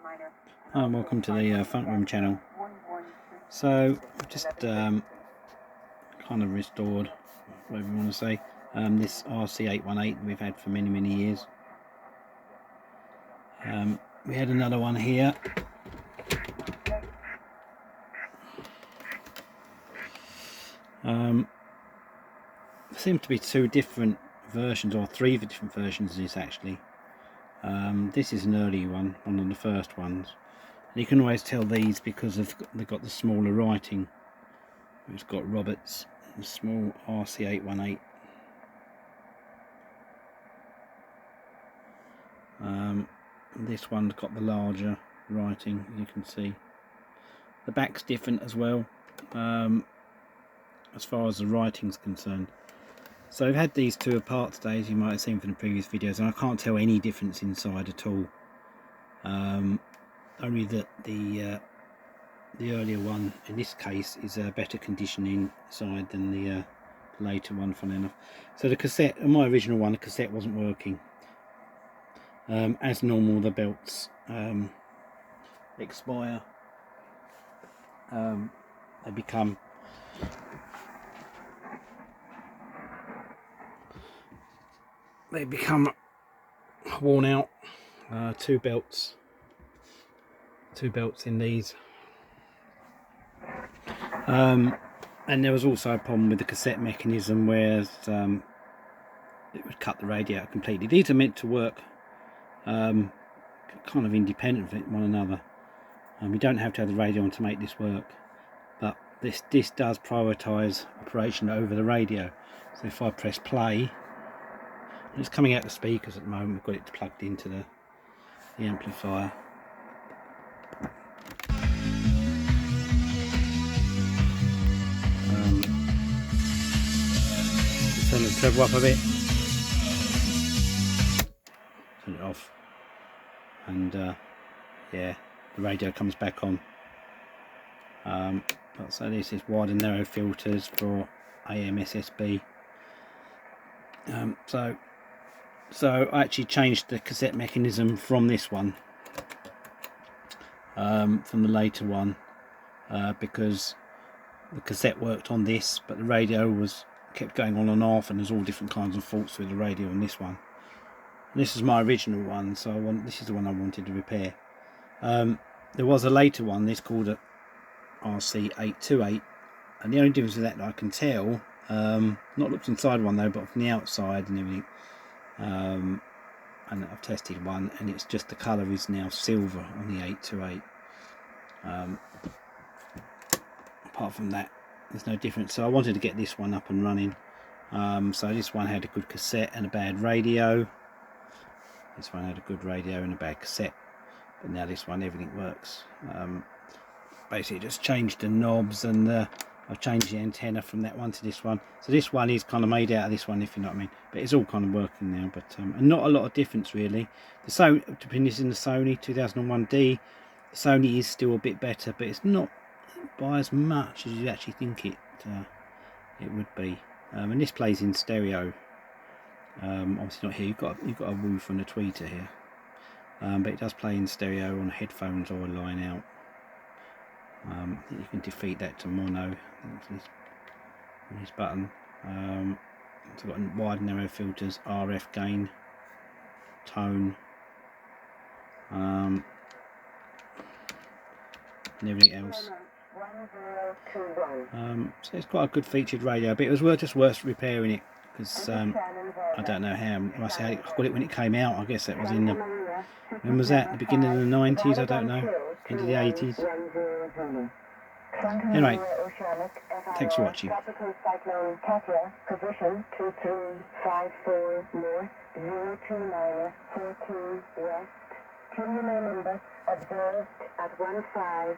Hi, and welcome to the Funk Room channel. So I've just kind of restored, whatever you want to say, this rc-818 we've had for many years. We had another one here. There seem to be two different versions, or three different versions of this actually. This is an early one of the first ones. And you can always tell these because they've got the smaller writing. It's got Roberts, the small rc-818. This one's got the larger writing, you can see. The back's different as well, as far as the writing's concerned. So I've had these two apart today, as you might have seen from the previous videos, and I can't tell any difference inside at all. Only that the earlier one, in this case, is a better condition inside than the later one, funny enough. So the cassette, my original one, the cassette wasn't working. As normal, the belts expire. They become worn out. Two belts in these. And there was also a problem with the cassette mechanism, where it would cut the radio out completely. These are meant to work kind of independent of one another. We don't have to have the radio on to make this work, but this does prioritise operation over the radio. So if I press play, it's coming out the speakers at the moment. We've got it plugged into the amplifier. Turn the treble up a bit, turn it off, and yeah, the radio comes back on. So this is wide and narrow filters for AM SSB. So I actually changed the cassette mechanism from this one, from the later one, because the cassette worked on this, but the radio kept going on and off, and there's all different kinds of faults with the radio on this one. And this is my original one, so this is the one I wanted to repair. There was a later one, this called a rc-818, and the only difference with that I can tell, not looked inside one though, but from the outside and everything, and I've tested one, and it's just the colour is now silver on the 828. Apart from that, there's no difference. So I wanted to get this one up and running. So this one had a good cassette and a bad radio. This one had a good radio and a bad cassette, but now this one, everything works. Basically just changed the knobs, and I've changed the antenna from that one to this one. So this one is kind of made out of this one, if you know what I mean, but it's all kind of working now. But and not a lot of difference really. The Sony, to put this in the Sony 2001D, the Sony is still a bit better, but it's not by as much as you actually think it would be. And this plays in stereo. Obviously not here. You've got a woofer and a tweeter here, but it does play in stereo on headphones or a line out. You can defeat that to mono with this button. It's got wide and narrow filters, RF gain, tone, and everything else. So it's quite a good featured radio, but it was just worth repairing it, because I don't know how. I must say I got it when it came out. I guess that was in the, when was that? The beginning of the 90s? I don't know. Into the 80s. Anyway, thanks for watching. Tropical cyclone Katia, position 2354 north, 029 14 west. Can you remember observed at 15000?